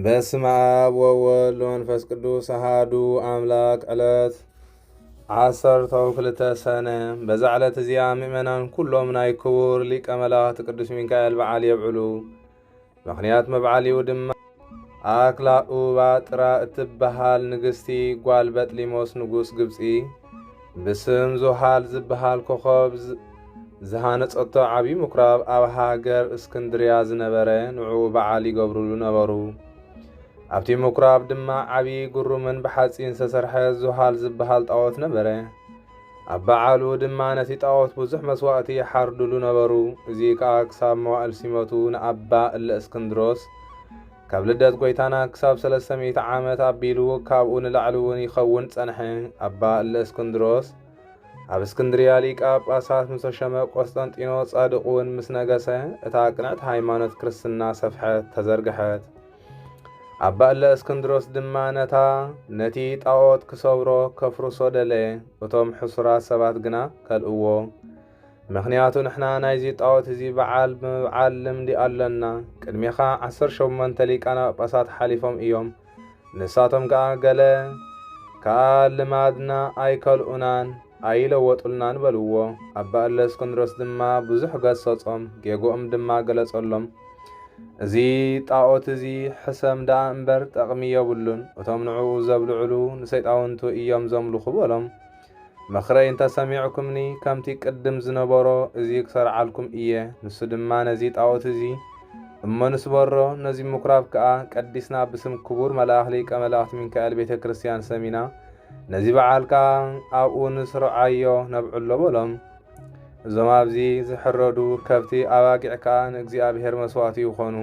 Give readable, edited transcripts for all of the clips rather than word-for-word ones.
በስመ አብ ወወልድ ወመንፈስ ቅዱስ አሐዱ አምላክ። ዕለት 12 ሰነ። በዛ ዕለት እዚኣ ምእመናን ኩሎም ናይ ክቡር ሊቀ መላእክት ቅዱስ ሚካኤል በዓል የብዕሉ። ምክንያት መብዓሊኡ ድማ አክላኡባጥራ እትበሃል ንግስቲ ጓል በጥሊሞስ ንጉስ ግብፂ ብስም ዙሃል ዝበሃል ኮኸብ ዝሃነጸቶ ዓብዪ ምኩራብ ኣብ ሃገር እስክንድርያ ዝነበረ ንዑ በዓል ይገብሩሉ ነበሩ። ኣብቲ ምኩራብ ድማ ዓብዪ ጉሩምን ብሓጺን ዝተሰርሐ ዙሃል ዝበሃል ጣዖት ነበረ። ኣብ በዓሉ ድማ ነቲ ጣዖት ብዙሕ መስዋእቲ ይሓርድሉ ነበሩ። እዚ ከዓ ክሳብ መዋዕል ሲመቱ ንኣባ እለ እስክንድሮስ ካብ ልደት ጎይታና ክሳብ 300 ዓመት ኣቢሉ ካብኡ ንላዕሊ እውን ይኸውን ጸንሐ። ኣባ እለ እስክንድሮስ ኣብ እስክንድርያ ሊቀ ጳጳሳት ምስ ተሸመ ቆስጠንጢኖስ ጻድቕ እውን ምስ ነገሰ እታ ቅንዕቲ ሃይማኖት ክርስትና ሰፍሐት ተዘርግሐት። ኣባ እለ እስክንድሮስ ድማ ነቲ ጣዖት ክሰብሮ ከፍርሶ ደለየ። እቶም ሕሱራት ሰባት ግና ከልእዎ። ምክንያቱ ንሕና ናይዚ ጣዖት እዚ በዓል ብምብዓል ልምዲ ኣለና። ቅድሚኻ 18 ሊቃነ ጳጳሳት ሓሊፎም እዮም። ንሳቶም ከዓ ገለ ከዓ ልማድና ኣይከልኡናን ኣይለወጡልናን በልዎ። ኣባ እለ እስክንድሮስ ድማ ብዙሕ ገሰጾም፣ ጌጎኦም ድማ ገለጸሎም። እዚ ጣዖት እዚ ሕሰም ዳ እምበር ጠቕሚ የብሉን። እቶም ንዕኡ ዘብልዕሉ ንሰይጣውንቱ እዮም ዘምልኹ በሎም። መኽረይ እንተሰሚዕኩምኒ ከምቲ ቅድም ዝነበሮ እዚ ክሰርዓልኩም እየ። ንሱ ድማ ነዚ ጣዖት እዚ እሞ ንስበሮ ነዚ ምኩራብ ከዓ ቀዲስና ብስም ክቡር መልአኽ ሊቀ መላእክት ሚካኤል ቤተ ክርስቲያን ሰሚና ነዚ በዓል ከዓ ኣብኡ ንስርዓዮ ነብዕሎ በሎም። እዞም ኣብዚ ዝሕረዱ ከብቲ ኣባጊዕ ከዓ ንእግዚኣብሔር መስዋእቲ ይኾኑ።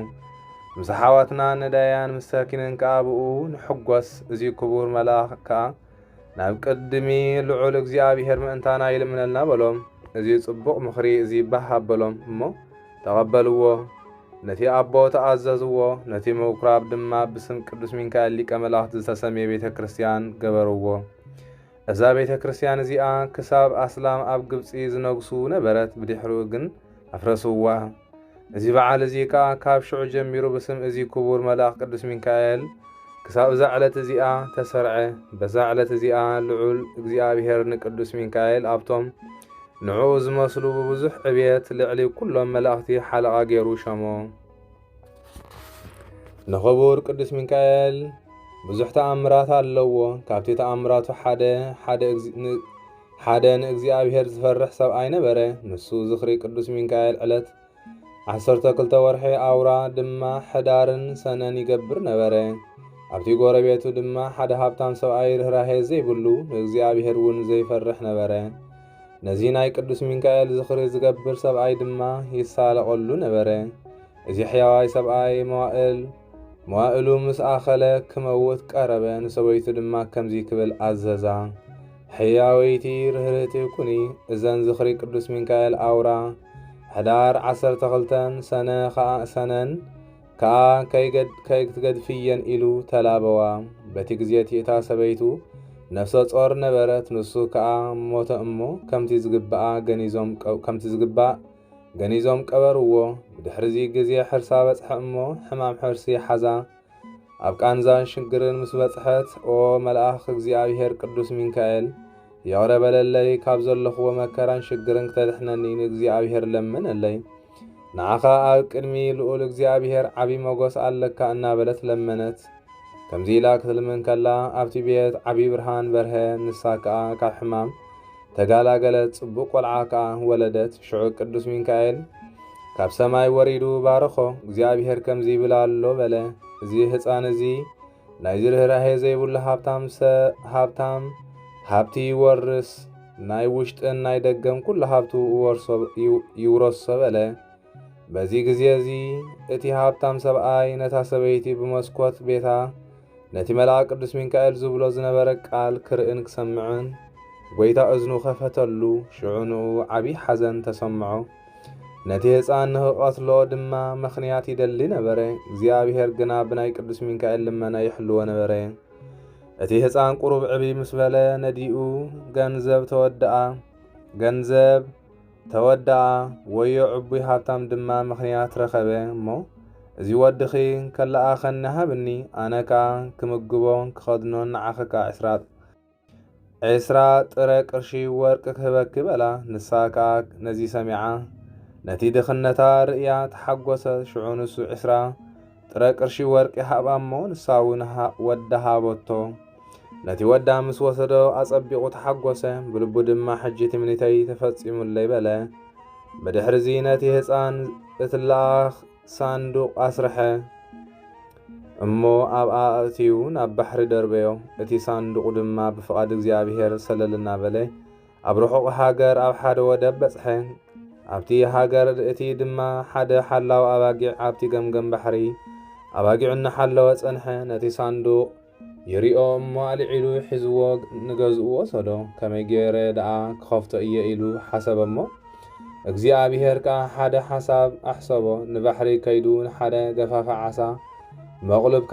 ምስ ሓዋትና ነዳያን ምስተኪንን ከዓ ብኡ ንሕጐስ። እዚ ክቡር መልአኽ ከዓ ናብ ቅድሚ ልዑል እግዚአብሔር ምእንታና ይልምነልና በሎም። እዚ ጽቡቕ ምኽሪ እዚ ባሃብ በሎም እሞ ተቐበልዎ። ነቲ ኣቦ ተኣዘዝዎ። ነቲ ምኩራብ ድማ ብስም ቅዱስ ሚካኤል ሊቀ መላእክት ዝተሰመየ ቤተ ክርስቲያን ገበርዎ። እዛ ቤተ ክርስቲያን እዚኣ ክሳብ ኣስላም ኣብ ግብፂ ዝነግሱ ነበረት። ብድሕሪኡ ግን ኣፍረስዋ። እዚ በዓል እዚ ከዓ ካብ ሽዑ ጀሚሩ ብስም እዚ ክቡር መልአኽ ቅዱስ ሚካኤል ክሳብ እዛ ዕለት እዚኣ ተሰርዐ። በዛ ዕለት እዚኣ ልዑል እግዚአብሔር ንቅዱስ ሚካኤል ኣብቶም ንዕኡ ዝመስሉ ብብዙሕ ዕብየት ልዕሊ ኩሎም መላእኽቲ ሓለቓ ገይሩ ሸሞ። ንኽቡር ቅዱስ ሚካኤል ብዙሕ ተኣምራት ኣለዎ። ካብቲ ተኣምራቱ ሓደ ንእግዚአብሔር ዝፈርሕ ሰብኣይ ነበረ። ንሱ ዝኽሪ ቅዱስ ሚካኤል ዕለት 12 ወርሒ ኣውራ ድማ ሕዳርን ሰነን ይገብር ነበረ። ኣብቲ ጎረቤቱ ድማ ሓደ ሃብታም ሰብኣይ ርህራሄ ዘይብሉ ንእግዚአብሔር እውን ዘይፈርሕ ነበረ። ነዚ ናይ ቅዱስ ሚካኤል ዝኽሪ ዝገብር ሰብኣይ ድማ ይሳለቐሉ ነበረ። እዚ ሕያዋይ ሰብኣይ መዋእሉ ምስ ኣኸለ ክመውት ቀረበ። ንሰበይቱ ድማ ከምዚ ክብል ኣዘዛ፣ ሕያወይቲ ርህርቲ ኩኒ። እዘን ዝኽሪ ቅዱስ ሚካኤል ኣውራ ሕዳር 12 ሰነን ከዓ ከይትገድፍየን ኢሉ ተላበዋ። በቲ ግዜቲ እታ ሰበይቱ ነፍሰ ጾር ነበረት። ንሱ ከዓ ሞተ እሞ ከምቲ ዝግባእ ገኒዞም ቀበርዎ። ብድሕሪዚ ግዜ ሕርሳ በጽሐ እሞ ሕማም ሕርሲ ሓዛ። ኣብ ቃንዛን ሽግርን ምስ በጽሐት ኦ መልአኽ እግዚአብሔር ቅዱስ ሚካኤል የቕረበለለይ ካብ ዘለኽዎ መከራን ሽግርን ክተድሕነኒ ንእግዚአብሔር ለምነለይ። ንዓኻ ኣብ ቅድሚ ልዑል እግዚአብሔር ዓብዪ መጎስ ኣለካ እናበለት ለመነት። ከምዚ ኢላ ክትልምን ከላ ኣብቲ ቤት ዓብዪ ብርሃን በርሀ። ንሳ ከዓ ካብ ሕማም ተጋላገለት። ጽቡቕ ቆልዓ ከዓ ወለደት። ሽዑ ቅዱስ ሚካኤል ካብ ሰማይ ወሪዱ ባርኾ። እግዚአብሔር ከምዚ ይብላ ኣሎ በለ፣ እዚ ህፃን እዚ ናይ ርህራሄ ዘይብሉ ሃብቲ ይወርስ፣ ናይ ውሽጥን ናይ ደገም ኩሉ ሃብቱ ይውረሶ በለ። በዚ ግዜ እዚ እቲ ሃብታም ሰብኣይ ነታ ሰበይቲ ብመስኮት ቤታ ነቲ መልአክ ቅዱስ ሚካኤል ዝብሎ ዝነበረ ቃል ክርእን ክሰምዕን ጎይታ እዝኑ ኸፈተሉ። ሽዑንኡ ዓብዪ ሓዘን ተሰምዖ። ነቲ ህፃን ንኽቐትሎ ድማ ምኽንያት ይደሊ ነበረ። እግዚአብሔር ግና ብናይ ቅዱስ ሚካኤል ልመና ይሕልዎ ነበረ። እቲ ህፃን ቁሩብ ዕቢ ምስ በለ ነዲኡ ገንዘብ ተወዳኣ ወዮ ዕቡይ ሃብታም ድማ ምኽንያት ረኸበ እሞ እዚ ወድኺ ከለኣኸኒ ሃብኒ ኣነካ ክምግቦን ክኸድኖን ንዓኸካ 20 ጥረ ቅርሺ ወርቂ ክህበኪ በላ። ንሳ ከዓ ነዚ ሰሚዓ ነቲ ድኽነታ ርእያ ተሓጐሰ። ሽዑ ንሱ 20 ጥረ ቅርሺ ወርቂ ሃባ እሞ ንሳ እውን ወዳ ሃበቶ። ነቲ ወዳ ምስ ወሰዶ ኣጸቢቑ ተሓጐሰ። ብልቡ ድማ ሕጂ ትምኒተይ ተፈጺሙለይ በለ። ብድሕሪዚ ነቲ ህፃን እትለኣኽ ሳንዱቕ ኣስርሐ እሞ ኣብኣ ኣእትዩ ናብ ባሕሪ ደርበዮ። እቲ ሳንዱቕ ድማ ብፍቓድ እግዚኣብሔር ሰለልና በለ ኣብ ርሑቕ ሃገር ኣብ ሓደ ወደብ በጽሐ። ኣብቲ ሃገር እቲ ድማ ሓደ ሓላዊ ኣባጊዕ ኣብቲ ገምገም ባሕሪ ኣባጊዑ እናሓለወ ጸንሐ። ነቲ ሳንዱቕ ይሪኦ እሞ ኣልዒሉ ሒዝዎ ንገዝኡ ወሰዶ። ከመይ ገይረ ደኣ ክኸፍቶ እየ ኢሉ ሓሰበ እሞ እግዚኣብሔር ከዓ ሓደ ሓሳብ ኣሕሰቦ። ንባሕሪ ከይዱ ንሓደ ገፋፋ ዓሳ መቕሉብካ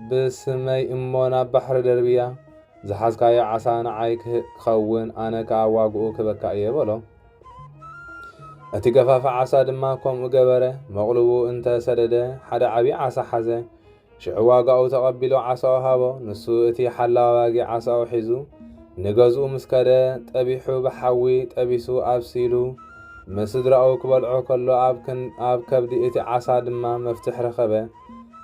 ብስመይ እሞ ናብ ባሕሪ ደርብያ ዝሓዝካዮ ዓሳ ንዓይ ክኸውን ኣነ ከዓ ዋግኡ ክበካ እየ በሎ። እቲ ገፋፋ ዓሳ ድማ ከምኡ ገበረ። መቕሉቡ እንተሰደደ ሓደ ዓብዪ ዓሳ ሓዘ። ሽዑ ዋጋኡ ተቐቢሎ ዓሳኡ ሃቦ። ንሱ እቲ ሓላዊ ኣባጊዕ ዓሳኡ ሒዙ ንገዝኡ ምስ ከደ ጠቢሑ ብሓዊ ጠቢሱ ኣብሲሉ መስድራኡ ክበልዖ ከሎ ኣብ ከብዲ እቲ ዓሳ ድማ መፍትሕ ረኸበ።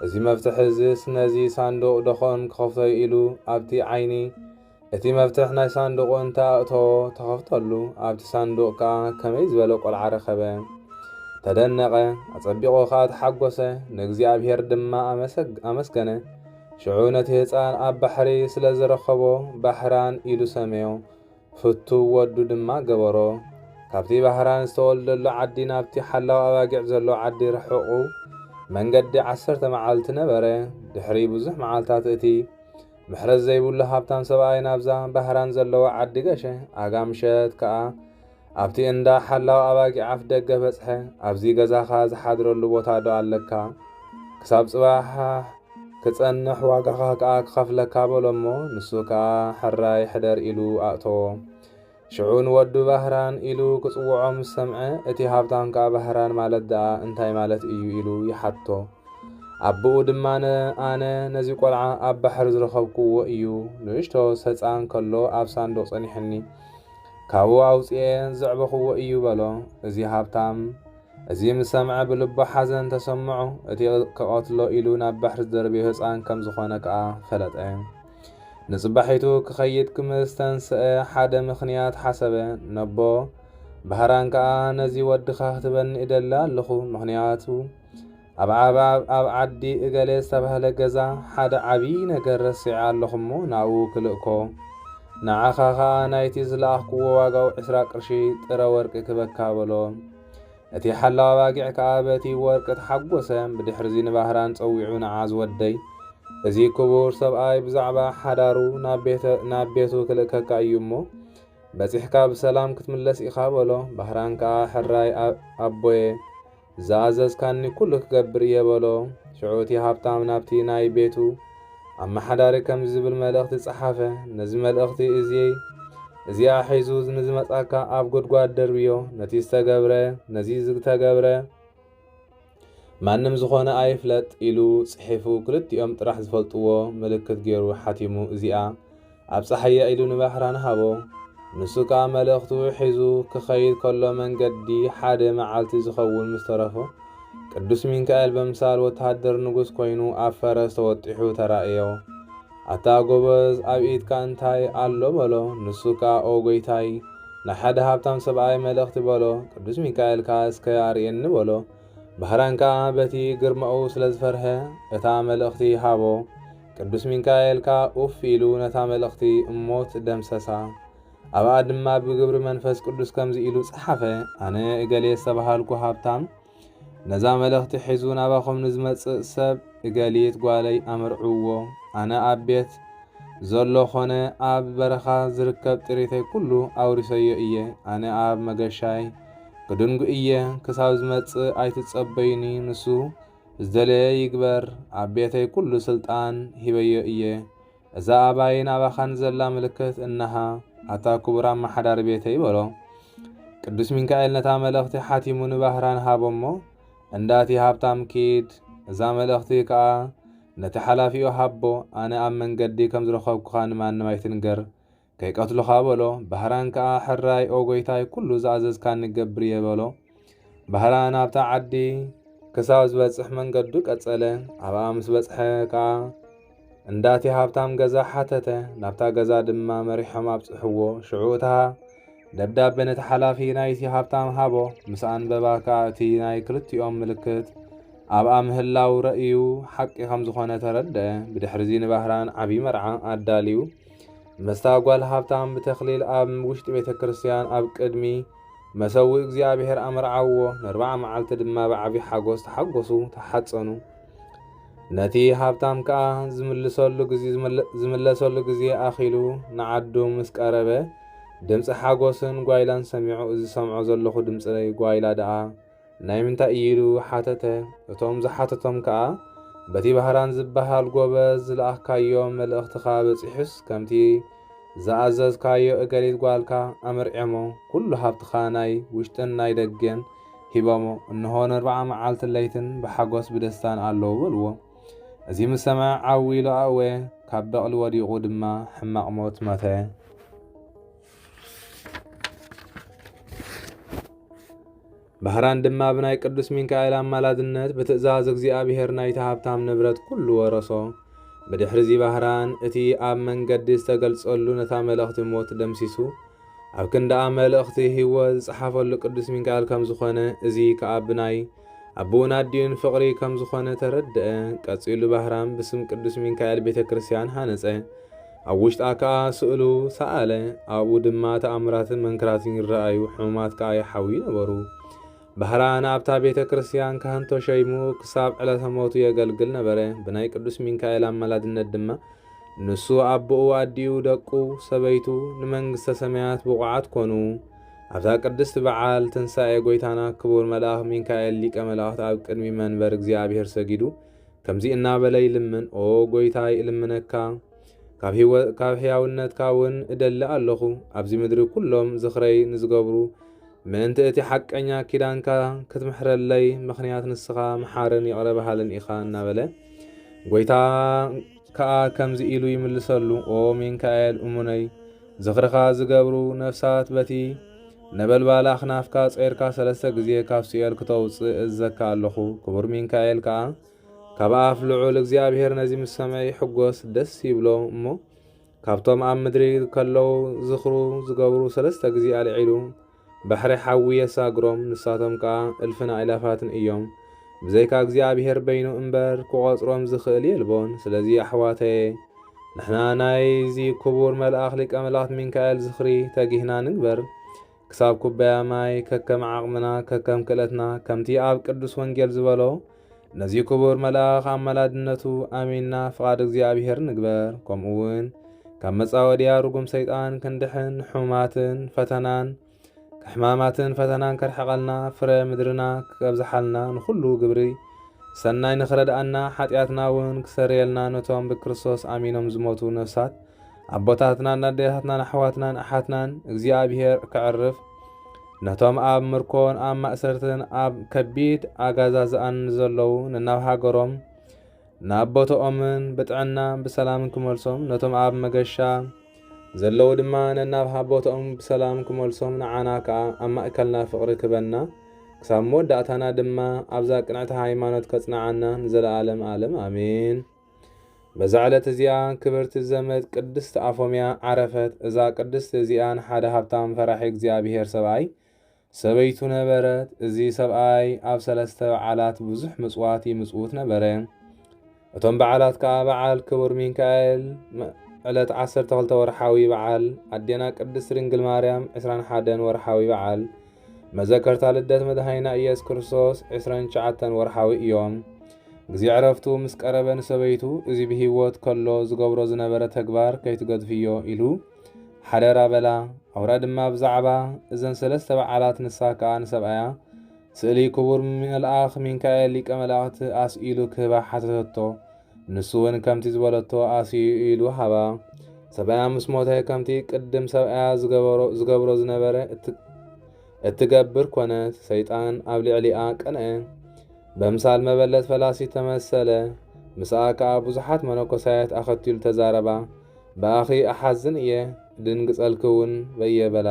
እዚ መፍትሕ እዚ ነዚ ሳንዱቕ ደኾን ክኸፍቶ ኢሉ ኣብቲ ዓይኒ እቲ መፍትሕ ናይ ሳንዱቕ እንተኣእተዎ ተኸፍተሉ። ኣብቲ ሳንዱቕ ከዓ ከመይ ዝበለ ቆልዓ ረኸበ። ተደነቐ፣ ኣጸቢቑ ከዓ ተሓጐሰ፣ ንእግዚኣብሔር ድማ ኣመስገነ። ሽዑ ነቲ ህፃን ኣብ ባሕሪ ስለ ዝረኸቦ ባሕራን ኢሉ ሰመዮ። ፍቱ ወዱ ድማ ገበሮ። ካብቲ ባሕራን ዝተወልደሉ ዓዲ ናብቲ ሓላዊ ኣባጊዕ ዘሎ ዓዲ ርሑቑ መንገዲ 10 መዓልቲ ነበረ። ድሕሪ ብዙሕ መዓልታት እቲ ምሕረት ዘይብሉ ሃብታም ሰብኣይ ናብዛ ባሕራን ዘለዎ ዓዲ ገሸ። ኣጋምሸት ከዓ ኣብቲ እንዳ ሓላዊ ኣባጊዕ ኣፍ ደገ በጽሐ። ኣብዚ ገዛኻ ዝሓድረሉ ቦታ ዶ ኣለካ? ክሳብ ጽባሕ ክጸንሕ ዋጋኻ ከዓ ክኸፍለካ በሎ እሞ ንሱ ከዓ ሕራይ ሕደር ኢሉ ኣእተዎ። ሽዑ ንወዱ ባሕራን ኢሉ ክጽውዖ ምስ ሰምዐ እቲ ሃብታም ከዓ ባሕራን ማለት ደኣ እንታይ ማለት እዩ ኢሉ ይሓቶ። ኣቦኡ ድማ ኣነ ነዚ ቆልዓ ኣብ ባሕሪ ዝረኸብክዎ እዩ። ንእሽቶ ሰፃን ከሎ ኣብ ሳንዱቕ ጸኒሐኒ ካብኡ ኣውፅኤ ዘዕበኽዎ እዩ በሎ። እዚ ሃብታም እዚ ምስ ሰምዐ ብልቦ ሓዘን ተሰምዖ። እቲ ክቐትሎ ኢሉ ናብ ባሕሪ ዝደርብዮ ህፃን ከም ዝኾነ ከዓ ፈለጠ። ንጽባሒቱ ክኸይድ ክምስተንስአ ሓደ ምኽንያት ሓሰበ። ነቦ ባሕራን ከዓ ነዚ ወድኻ ክትበኒ እደሊ ኣለኹ። ምኽንያቱ ኣብ ዓዲ እገሌ ዝተባህለ ገዛ ሓደ ዓብዪ ነገር ረሲዐ ኣለኹ እሞ ናብኡ ክልእኮ። ንዓኻ ከዓ ናይቲ ዝለኣኽክዎ ዋጋው 20 ቅርሺ ጥረ ወርቂ ክበካ በሎ። እቲ ሓላዊ ኣባጊዕ ከዓ በቲ ወርቂ ተሓጐሰ። ብድሕሪዚ ንባሕራን ጸዊዑ ንዓዝ ወደይ እዚ ክቡር ሰብኣይ ብዛዕባ ሓዳሩ ናብ ቤቱ ክልእከካ እዩ እሞ በፂሕካ ብሰላም ክትምለስ ኢኻ በሎ። ባሕራን ከዓ ሕራይ ኣቦየ ዝኣዘዝካኒ ኩሉ ክገብር እየ በሎ። ሽዑ እቲ ሃብታም ናብቲ ናይ ቤቱ ኣመሓዳሪ ከም ዝብል መልእኽቲ ጸሓፈ። ነዚ መልእኽቲ እዚኣ ሒዙ ንዝመጻካ ኣብ ጉድጓድ ደርብዮ። ነዚ ዝተገብረ ማንም ዝኾነ ኣይፍለጥ ኢሉ ጽሒፉ ክልቲኦም ጥራሕ ዝፈልጥዎ ምልክት ገይሩ ሓቲሙ እዚኣ ኣብ ፀሓያ ኢሉ ንባሕራን ሃቦ። ንሱ ከዓ መልእኽቱ ሒዙ ክኸይድ ከሎ መንገዲ ሓደ መዓልቲ ዝኸውን ምስ ተረፎ ቅዱስ ሚካኤል በምሳል ወታደር ንጉስ ኮይኑ ኣብ ፈረስ ተወጢሑ ተራእዮ። ኣታ ጎበዝ ኣብ ኢድካ እንታይ ኣሎ በሎ። ንሱ ከዓ ኦ ጎይታይ ናይ ሓደ ሃብታም ሰብኣይ መልእኽቲ በሎ። ቅዱስ ሚካኤል ከዓ እስከ ኣርየኒ በሎ። ባሕራን ከዓ በቲ ግርማኡ ስለ ዝፈርሐ እታ መልእኽቲ ሃቦ። ቅዱስ ሚካኤል ከዓ ኡፍ ኢሉ ነታ መልእኽቲ እሞት ደምሰሳ። ኣብኣ ድማ ብግብሪ መንፈስ ቅዱስ ከምዚ ኢሉ ጸሓፈ። ኣነ እገሌ ዝተባሃልኩ ሃብታም ነዛ መልእኽቲ ሒዙ ናባኹም ንዝመጽእ ሰብ እገሊት ጓለይ ኣመርዕዎ። ኣነ ኣብ ቤት ዘሎ ኾነ ኣብ በረኻ ዝርከብ ጥሪተይ ኩሉ ኣውሪሰዮ እየ። ኣነ ኣብ መገሻይ ክድንጉ እየ። ክሳብ ዝመጽእ ኣይትጸበይኒ። ንሱ ዝደለየ ይግበር። ኣብ ቤተይ ኩሉ ስልጣን ሂበዮ እየ። እዛ ኣባይን ኣባኻን ዘላ ምልክት እነሃ ኣታ ክቡር ኣመሓዳሪ ቤተይ በሎ። ቅዱስ ሚካኤል ነታ መልእኽቲ ሓቲሙ ንባሕራን ሃቦ እሞ እንዳቲ ሃብታም ኪድ እዛ መልእኽቲ ከዓ ነቲ ሓላፊኡ ሃቦ ኣነ ኣብ መንገዲ ከም ዝረኸብኩኻ ንማንም ኣይትንገር ከይቀትሉኻ በሎ። ባህራን ከዓ ሕራይ ኦ ጎይታይ ኩሉ ዝኣዘዝካኒ ገብር እየ በሎ። ባህራን ናብታ ዓዲ ክሳብ ዝበጽሕ መንገዱ ቀጸለ። ኣብኣ ምስ በጽሐ ከዓ እንዳቲ ሃብታም ገዛ ሓተተ። ናብታ ገዛ ድማ መሪሖም ኣብጽሕዎ። ሽዑ እታ ደብዳቤ ነቲ ሓላፊ ናይቲ ሃብታም ሃቦ። ምስ ኣንበባ ከዓ እቲ ናይ ክልቲኦም ምልክት ኣብኣ ምህላው ረእዩ ሓቂ ከም ዝኾነ ተረድአ። ብድሕሪዚ ንባህራን ዓብዪ መርዓ ኣዳልዩ መስታ ጓል ሃብታም ብተኽሊል ኣብ ውሽጢ ቤተ ክርስቲያን ኣብ ቅድሚ መሰዊእ እግዚኣብሔር ኣመርዓዎ። ን40 መዓልቲ ድማ ብዓብዪ ሓጎስ ተሓጐሱ ተሓጸኑ። ነቲ ሃብታም ከዓ ዝምለሰሉ ግዜ ኣኺሉ ንዓዱ ምስ ቀረበ ድምፂ ሓጎስን ጓይላን ሰሚዑ እዚ ሰምዖ ዘለኹ ድምፂ ጓይላ ደኣ ናይ ምንታይ እዩ ኢሉ ሓተተ። እቶም ዝሓተቶም ከዓ በቲ ባህራን ዝበሃል ጎበዝ ዝለኣኽካዮ መልእኽትኻ በፂሑስ ከምቲ ዝኣዘዝካዮ እገሊት ጓልካ ኣመርዒሞ ኩሉ ሃብትኻ ናይ ውሽጥን ናይ ደገን ሂቦሞ እንሆ ን40 መዓልትን ለይትን ብሓጎስ ብደስታን ኣለዉ በልዎ። እዚ ምስ ሰምዐ ዓዊሉ ኣእወ ካብ በቕሊ ወዲቑ ድማ ሕማቕ ሞት መተ። ባህራን ድማ ብናይ ቅዱስ ሚካኤል ኣማላድነት ብትእዛዝ እግዚኣብሔር ናይቲ ሃብታም ንብረት ኩሉ ወረሶ። ብድሕሪዚ ባህራን እቲ ኣብ መንገዲ ዝተገልጸሉ ነታ መልእኽቲ ሞት ደምሲሱ ኣብ ክንደኣ መልእኽቲ ህይወት ዝጸሓፈሉ ቅዱስ ሚካኤል ከም ዝኾነ እዚ ከዓ ብናይ ኣቦኡን ኣዲኡን ፍቕሪ ከም ዝኾነ ተረድአ። ቀጺሉ ባህራን ብስም ቅዱስ ሚካኤል ቤተ ክርስቲያን ሃነጸ። ኣብ ውሽጣ ከዓ ስእሉ ሰኣለ። ኣብኡ ድማ ተኣምራትን መንክራትን ይረኣዩ። ሕሙማት ከዓ ይሓዊ ነበሩ። ባህራን ኣብታ ቤተ ክርስቲያን ካህንቶ ሸይሙ ክሳብ ዕለተ ሞቱ የገልግል ነበረ። ብናይ ቅዱስ ሚካኤል ኣማላድነት ድማ ንሱ ኣቦኡ ኣዲኡ ደቁ ሰበይቱ ንመንግሥተ ሰማያት ብቑዓት ኮኑ። ኣብታ ቅድስቲ በዓል ትንሣኤ ጎይታና ክቡር መልኣኽ ሚካኤል ሊቀ መላእኽቲ ኣብ ቅድሚ መንበር እግዚኣብሔር ሰጊዱ ከምዚ እናበለ ይልምን። ኦ ጎይታይ እልምነካ ካብ ሕያውነትካ እውን እደሊ ኣለኹ። ኣብዚ ምድሪ ኩሎም ዝኽረይ ንዝገብሩ ምእንቲ እቲ ሓቀኛ ኪዳንካ ክትምሕረለይ ምኽንያት ንስኻ መሓርን ይቕረ ባሃልን ኢኻ እናበለ ጎይታ ከዓ ከምዚ ኢሉ ይምልሰሉ። ኦ ሚካኤል እሙነይ ዝኽርኻ ዝገብሩ ነፍሳት በቲ ነበልባል ኣኽናፍካ ጸይርካ 3 ግዜ ካብ ሲኦል ክተውፅእ እዘካ ኣለኹ። ክቡር ሚካኤል ከዓ ካብ ኣፍ ልዑል እግዚኣብሔር ነዚ ምስ ሰምዐ ይሕጐስ ደስ ይብሎ እሞ ካብቶም ኣብ ምድሪ ከለዉ ዝኽሩ ዝገብሩ 3 ግዜ ኣልዒሉ ባሕሪ ሓዊ የሳግሮም። ንሳቶም ከዓ እልፍን ኣእላፋትን እዮም። ብዘይካ እግዚኣብሔር በይኑ እምበር ክቖጽሮም ዝኽእል የልቦን። ስለዚ ኣሕዋተየ ንሕና ናይዚ ክቡር መልኣኽ ሊቀ መላእኽቲ ሚካኤል ዝኽሪ ተጊህና ንግበር። ክሳብ ኩባያ ማይ ከከም ዓቕምና ከከም ክእለትና ከምቲ ኣብ ቅዱስ ወንጌል ዝበሎ ነዚ ክቡር መልኣኽ ኣመላድነቱ ኣሚንና ፍቓድ እግዚኣብሔር ንግበር። ከምኡውን ካብ መጻወድያ ርጉም ሰይጣን ክንድሕን ሕማማትን ፈተናን ከርሕቐልና ፍረ ምድርና ከብዝሓልና ንኹሉ ግብሪ ሰናይ ንኽረድኣና ሓጢኣትና እውን ክሰርየልና ነቶም ብክርስቶስ ኣሚኖም ዝሞቱ ነፍሳት ኣቦታትናን ኣዴታትናን ኣሕዋትናን ኣሓትናን እግዚኣብሔር ክዕርፍ ነቶም ኣብ ምርኮን ኣብ ማእሰርትን ኣብ ከቢድ ኣጋዛዝኣን ዘለዉ ንናብ ሃገሮም ናብ ቦቶኦምን ብጥዕና ብሰላምን ክመልሶም ነቶም ኣብ መገሻ ዘለዉ ድማ ነናብ ቦቶኦም ብሰላም ክመልሶም ንዓና ከዓ ኣብ ማእከልና ፍቕሪ ክበና ክሳብ መወዳእታና ድማ ኣብዛ ቅንዕቲ ሃይማኖት ከጽንዓና ንዘለዓለም ዓለም ኣሜን። በዛ ዕለት እዚኣ ክብርቲ ዘመድ ቅድስቲ ኣፎምያ ዓረፈት። እዛ ቅድስቲ እዚኣ ንሓደ ሃብታም ፈራሒ እግዚኣብሔር ሰብኣይ ሰበይቱ ነበረት። እዚ ሰብኣይ ኣብ 3 በዓላት ብዙሕ ምጽዋት ይምጽውት ነበረ። እቶም በዓላት ከዓ በዓል ክቡር ሚካኤል ዕለት 12 ወርሓዊ በዓል፣ ኣዴና ቅድስት ድንግል ማርያም 21 ወርሓዊ በዓል፣ መዘከርታ ልደት መድኃኒና ኢየሱስ ክርስቶስ 29 ወርሓዊ እዮም። ግዜ ዕረፍቱ ምስ ቀረበ ንሰበይቱ እዚ ብሂወት ከሎ ዝገብሮ ዝነበረ ተግባር ከይትገድፍዮ ኢሉ ሓደራ በላ። ኣውራ ድማ ብዛዕባ እዘን 3 በዓላት ንሳ ከዓ ንሰብኣያ ስእሊ ክቡር መልኣኽ ሚካኤል ሊቀ መላእኽቲ ኣስኢሉ ክህባ ሓተተቶ። ንሱ እውን ከምቲ ዝበለቶ ኣስኢሉ ሃባ። ሰብኣያ ምስ ሞተ ከምቲ ቅድም ሰብኣያ ዝገብሮ ዝነበረ እትገብር ኮነት። ሰይጣን ኣብ ልዕሊኣ ቀንአ። በምሳል መበለት ፈላሲ ተመሰለ። ምስኣ ከዓ ብዙሓት መነኮሳያት ኣኸቲሉ ተዛረባ። በኣኺ ኣሓዝን እየ ድንግጸልኪ እውን በየበላ።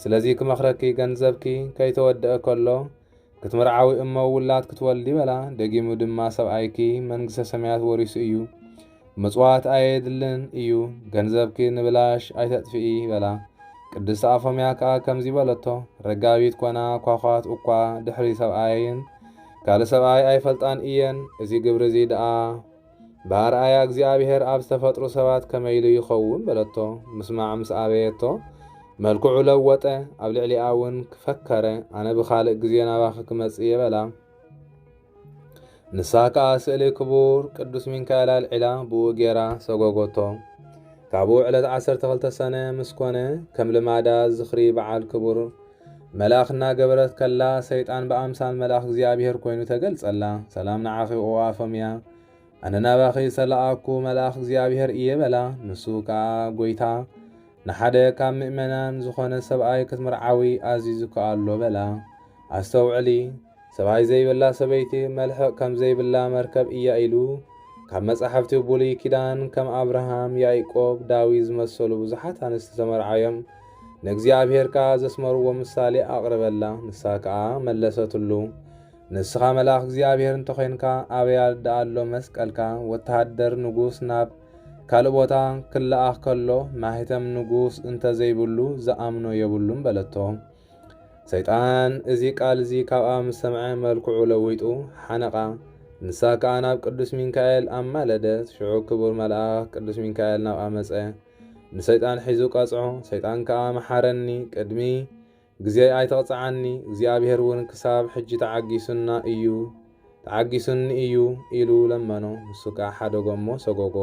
ስለዚ ክመኽረኪ ገንዘብኪ ከይተወድአ ከሎ ክትምርዓዊ እሞ ውላድ ክትወልዲ በላ። ደጊሙ ድማ ሰብኣይኪ መንግሥተ ሰማያት ወሪሱ እዩ። ምጽዋት ኣየድልን እዩ። ገንዘብኪ ንብላሽ ኣይተጥፍኢ በላ። ቅድስቲ ኣፎምያ ከዓ ከምዚ በለቶ፣ ረጋቢት ኮና ኳኳት እኳ ድሕሪ ሰብኣይን ካልእ ሰብኣይ ኣይፈልጣን እየን። እዚ ግብሪ እዚ ደኣ ብኣርኣያ እግዚኣብሔር ኣብ ዝተፈጥሩ ሰባት ከመይሉ ይኸውን በለቶ። ምስማዕ ምስ ኣበየቶ መልክዑ ለወጠ። ኣብ ልዕሊኣ እውን ክፈከረ ኣነ ብኻልእ ግዜ ናባኺ ክመጽእ የበላ። ንሳ ከዓ ስእሊ ክቡር ቅዱስ ሚካኤል ኣልዒላ ብኡ ጌራ ሰጎጎቶ። ካብኡ ዕለት 12 ሰነ ምስ ኮነ ከም ልማዳ ዝኽሪ በዓል ክቡር መልኣኽ እናገበረት ከላ ሰይጣን ብኣምሳል መልኣኽ እግዚኣብሔር ኮይኑ ተገልጸላ። ሰላም ንዓኺ ኦ ኣፎምያ፣ ኣነ ናባኺ ዝተለኣኩ መልኣኽ እግዚኣብሔር እየ በላ። ንሱ ከዓ ጐይታ ንሓደ ካብ ምእመናን ዝኾነ ሰብኣይ ክትምርዓዊ ኣዚዙከ ኣሎ በላ። ኣስተውዕሊ፣ ሰብኣይ ዘይብላ ሰበይቲ መልሕቕ ከም ዘይብላ መርከብ እያ ኢሉ ካብ መጻሕፍቲ ብሉይ ኪዳን ከም ኣብርሃም፣ ያዕቆብ፣ ዳዊት ዝመሰሉ ብዙሓት ኣንስቲ ተመርዓዮም ንእግዚኣብሔርካ ዘስመርዎ ምሳሌ ኣቕርበላ። ንሳ ከዓ መለሰትሉ፣ ንስኻ መልኣኽ እግዚኣብሔር እንተኾይንካ ኣበያ ደኣሎ መስቀልካ? ወተሃደር ንጉስ ናብ ካልእ ቦታ ክለኣኽ ከሎ ማህተም ንጉስ እንተዘይብሉ ዝኣምኖ የብሉን በለቶ። ሰይጣን እዚ ቃል እዚ ካብኣ ምስ ሰምዐ መልክዑ ለዊጡ ሓነቓ። ንሳ ከዓ ናብ ቅዱስ ሚካኤል ኣማለደት። ሽዑ ክቡር መልኣኽ ቅዱስ ሚካኤል ናብ ኣመፀ ንሰይጣን ሒዙ ቀጽዖ። ሰይጣን ከዓ መሓረኒ፣ ቅድሚ ግዜ ኣይተቕፅዓኒ፣ እግዚኣብሔር እውን ክሳብ ሕጂ ተዓጊሱኒ እዩ ኢሉ ለመኖ። ንሱ ከዓ ሓደጎ እሞ ሰጎጎ።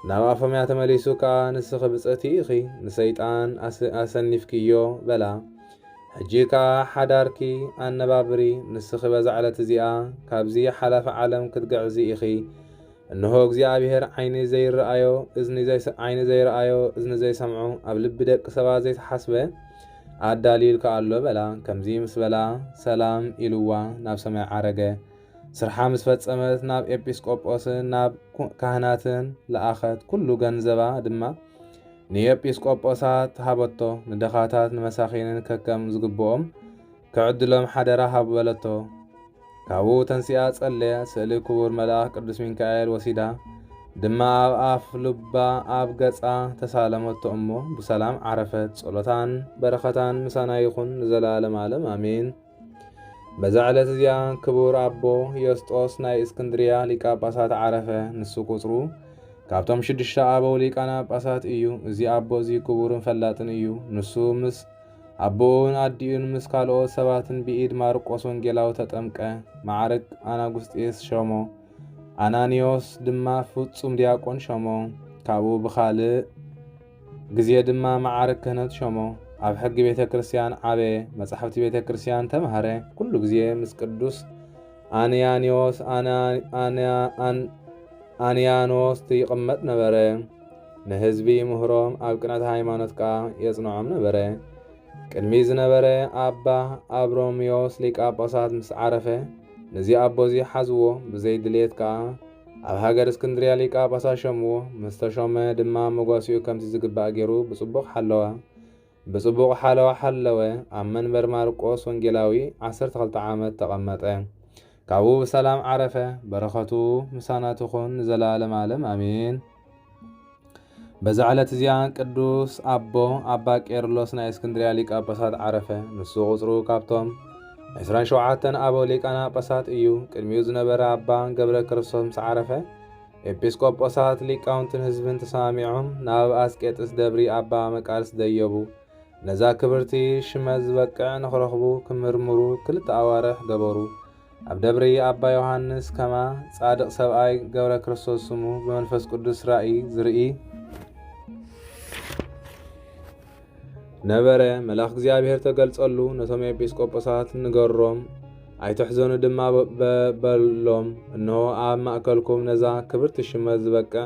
ናብ ኣፎምያ ተመሊሱ ከዓ ንስኺ ብፅእቲ ኢኺ ንሰይጣን ኣሰኒፍክዮ በላ። ሕጂ ከዓ ሓዳርኪ ኣነባብሪ፣ ንስኺ በዛ ዕለት እዚኣ ካብዚ ሓላፈ ዓለም ክትገዕዚ ኢኺ። እንሆ እግዚኣብሔር ዓይኒ ዘይረአዮ እዝኒ ዘይሰምዖ ኣብ ልቢ ደቂ ሰባት ዘይተሓስበ ኣዳሊልካ ኣሎ በላ። ከምዚ ምስ በላ ሰላም ኢልዋ ናብ ሰማይ ዓረገ። ስርሓ ምስ ፈጸመት ናብ ኤጲስቆጶስን ናብ ካህናትን ለኣኸት። ኩሉ ገንዘባ ድማ ንኤጲስቆጶሳት ሃበቶ። ንደኻታት ንመሳኺንን ከከም ዝግብኦም ክዕድሎም ሓደራ ሃቡ በለቶ። ካብኡ ተንሲኣ ጸለያ። ስእሊ ክቡር መልኣኽ ቅዱስ ሚካኤል ወሲዳ ድማ ኣብ ኣፍ ልባ ኣብ ገጻ ተሳለመቶ እሞ ብሰላም ዓረፈት። ጸሎታን በረኸታን ምሳና ይኹን ንዘላለም ዓለም ኣሜን። በዛ ዕለት እዚኣ ክቡር ኣቦ ዮስጦስ ናይ እስክንድርያ ሊቀ ጳጳሳት ዓረፈ። ንሱ ቁጽሩ ካብቶም 6 ኣበው ሊቃነ ጳጳሳት እዩ። እዚ ኣቦ እዚ ክቡርን ፈላጥን እዩ። ንሱ ምስ ኣቦኡን ኣዲኡን ምስ ካልኦት ሰባትን ብኢድ ማርቆስ ወንጌላዊ ተጠምቀ። ማዕርግ ኣናጉስጢስ ሾሞ። ኣናኒዮስ ድማ ፍጹም ዲያቆን ሾሞ። ካብኡ ብኻልእ ግዜ ድማ ማዕርግ ክህነት ሾሞ። ኣብ ሕጊ ቤተ ክርስቲያን ዓበየ። መጻሕፍቲ ቤተ ክርስቲያን ተምሃረ። ኩሉ ግዜ ምስ ቅዱስ አንያኖስ ይቕመጥ ነበረ። ንህዝቢ ምህሮም ኣብ ቅንዕቲ ሃይማኖት ከዓ የጽንዖም ነበረ። ቅድሚ ዝነበረ ኣባ ኣብሮሚዮስ ሊቀ ጳጳሳት ምስ ዓረፈ ነዚ ኣቦዚ ሓዝዎ። ብዘይ ድሌት ከዓ ኣብ ሃገር እስክንድርያ ሊቀ ጳጳሳት ሾምዎ። ምስ ተሾመ ድማ መጓሲኡ ከምቲ ዝግባእ ገይሩ ብጽቡቕ ሓለወ። ኣብ መንበር ማርቆስ ወንጌላዊ 12 ዓመት ተቐመጠ። ካብኡ ብሰላም ዓረፈ። በረኸቱ ምሳና ትኹን ንዘላለም ዓለም ኣሜን። በዛ ዕለት እዚኣ ቅዱስ ኣባ ቄርሎስ ናይ እስክንድርያ ሊቀ ጳጳሳት ዓረፈ። ንሱ ቁጽሩ ካብቶም 27 ኣበው ሊቃነ ጳጳሳት እዩ። ቅድሚኡ ዝነበረ ኣባ ገብረ ክርስቶስ ምስ ዓረፈ ኤጲስቆጶሳት ሊቃውንትን ህዝብን ተሰማሚዖም ናብ ኣስቄጥስ ደብሪ ኣባ መቃርስ ደየቡ። ነዛ ክብርቲ ሽመት ዝበቅዕ ንኽረኽቡ ክምርምሩ 2 ኣዋርሕ ገበሩ። ኣብ ደብሪ ኣባ ዮሃንስ ከማ ጻድቕ ሰብኣይ ገብረ ክርስቶስ ስሙ ብመንፈስ ቅዱስ ራእይ ዝርኢ ነበረ። መልኣኽ እግዚኣብሔር ተገልጸሉ። ነቶም ኤጲስቆጶሳት ንገሮም ኣይትሕዘኑ ድማ በሎም። እነሆ ኣብ ማእከልኩም ነዛ ክብርቲ ሽመት ዝበቅዕ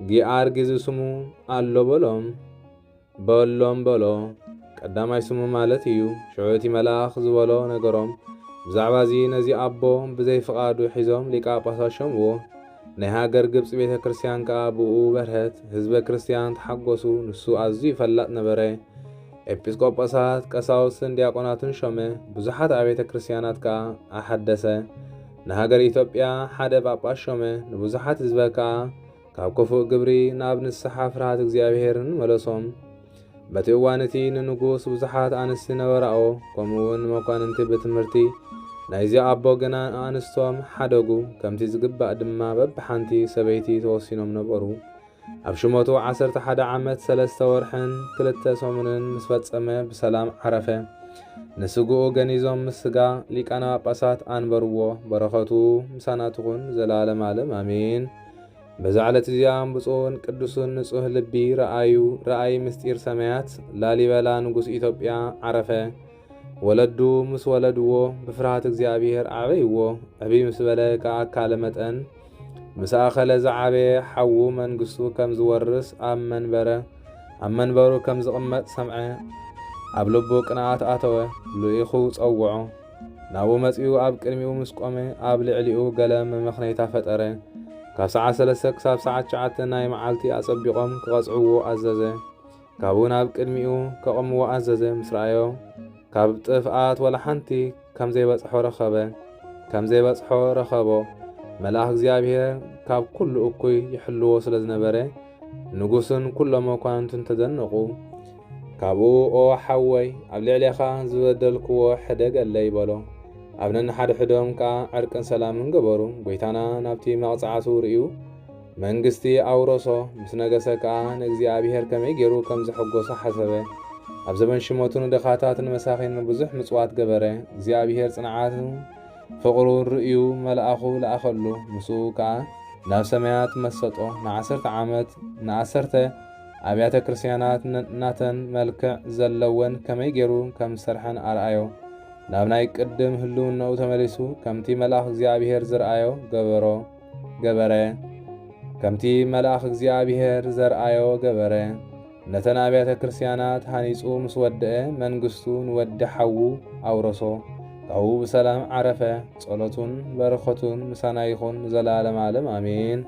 ጊኣር ጊዜ ስሙ ኣሎ በሎ። ቀዳማይ ስሙ ማለት እዩ። ሽዑቲ መልኣኽ ዝበሎ ነገሮም ብዛዕባ እዚ ነዚ ኣቦ ብዘይ ፍቓዱ ሒዞም ሊቀ ጳጳሳት ሾምዎ። ናይ ሃገር ግብፂ ቤተ ክርስቲያን ከዓ ብኡ በርሀት ህዝበ ክርስቲያን ተሓጐሱ። ንሱ ኣዝዩ ይፈላጥ ነበረ። ኤጲስቆጶሳት ቀሳውስትን ዲያቆናትን ሾመ። ብዙሓት አብያተ ክርስቲያናት ከዓ ኣሓደሰ። ንሃገር ኢትዮጵያ ሓደ ጳጳስ ሾመ። ንብዙሓት ህዝበ ከዓ ካብ ክፉእ ግብሪ ናብ ንስሓ ፍርሃት እግዚኣብሔርን መለሶም። በቲ እዋን እቲ ንንጉስ ብዙሓት ኣንስቲ ነበራኦ፣ ከምኡውን መኳንንቲ ብትምህርቲ ናይዚ ኣቦ ገና ኣንስቶም ሓደጉ። ከምቲ ዝግባእ ድማ በብሓንቲ ሰበይቲ ተወሲኖም ነበሩ። ኣብ ሽሞቱ 11 ዓመት 3 ወርሕን 2 ሰሙንን ምስ ፈጸመ ብሰላም ዓረፈ። ንስግኡ ገኒዞም ምስ ስጋ ሊቃነ ጳጳሳት ኣንበርዎ። በረኸቱ ምሳናትኹን ዘላለም ዓለም አሜን። በዛ ዕለት እዚኣ ብፁዕን ቅዱስን ንጹህ ልቢ ረአይ ምስጢር ሰማያት ላሊበላ ንጉስ ኢትዮጵያ ዓረፈ። ወለዱ ምስ ወለድዎ ብፍርሃት እግዚአብሔር ዓበይዎ። ዕብይ ምስ በለ ከኣካለ መጠን ምስ ኣኸለ ዝዓበየ ሓዉ መንግስቱ ከም ዝወርስ ኣብ መንበሩ ከም ዝቕመጥ ሰምዐ። ኣብ ልቡ ቅንዓት ኣተወ። ልኢኹ ጸውዖ። ናብኡ መጺኡ ኣብ ቅድሚኡ ምስ ቆመ ኣብ ልዕሊኡ ገለ መመኽነይታ ፈጠረ። ካብ ሰዓት 3 ክሳብ ሰዓት 9 ናይ መዓልቲ ኣጸቢቖም ክቐጽዕዎ ኣዘዘ። ካብኡ ናብ ቅድሚኡ ከቐምዎ ኣዘዘ። ምስ ረአዮ ካብ ጥፍኣት ወላ ሓንቲ ከም ዘይበጽሖ ረኸቦ። መልኣኽ እግዚኣብሔር ካብ ኩሉ እኩይ ይሕልዎ ስለ ዝነበረ ንጉስን ኩሎም መኳንንትን ተደነቑ። ካብኡ ኦ ሓወይ ኣብ ልዕሊኻ ዝበደልክዎ ሕደግ ኣለ ይበሎ። ኣብ ነንሓድሕዶም ከዓ ዕርቅን ሰላምን ገበሩ። ጎይታና ናብቲ መቕፅዓቱ ርእዩ መንግስቲ ኣውረሶ። ምስ ነገሰ ከዓ ንእግዚአብሔር ከመይ ገይሩ ከም ዝሕጐሶ ሓሰበ። ኣብ ዘመን ሽሞቱ ንድኻታትን መሳኺን ብዙሕ ምጽዋት ገበረ። እግዚአብሔር ጽንዓትን ፍቕሩን ርእዩ መልኣኹ ለኣኸሉ። ምስኡ ከዓ ናብ ሰማያት መሰጦ። ን10 ዓመት ን10 ኣብያተ ክርስቲያናት ናተን መልክዕ ዘለወን ከመይ ገይሩ ከም ዝሰርሐን ኣርኣዮ። ናብ ናይ ቅድም ህልውናኡ ተመሊሱ ከምቲ መልኣኽ እግዚአብሔር ዝረአዮ ገበረ። ነተን ኣብያተ ክርስቲያናት ሃኒጹ ምስ ወድአ መንግስቱ ንወዲ ሓዉ ኣውረሶ። ካብኡ ብሰላም ዓረፈ። ጸሎቱን በረኸቱን ምሳና ይኹን ንዘላለም ዓለም አሜን።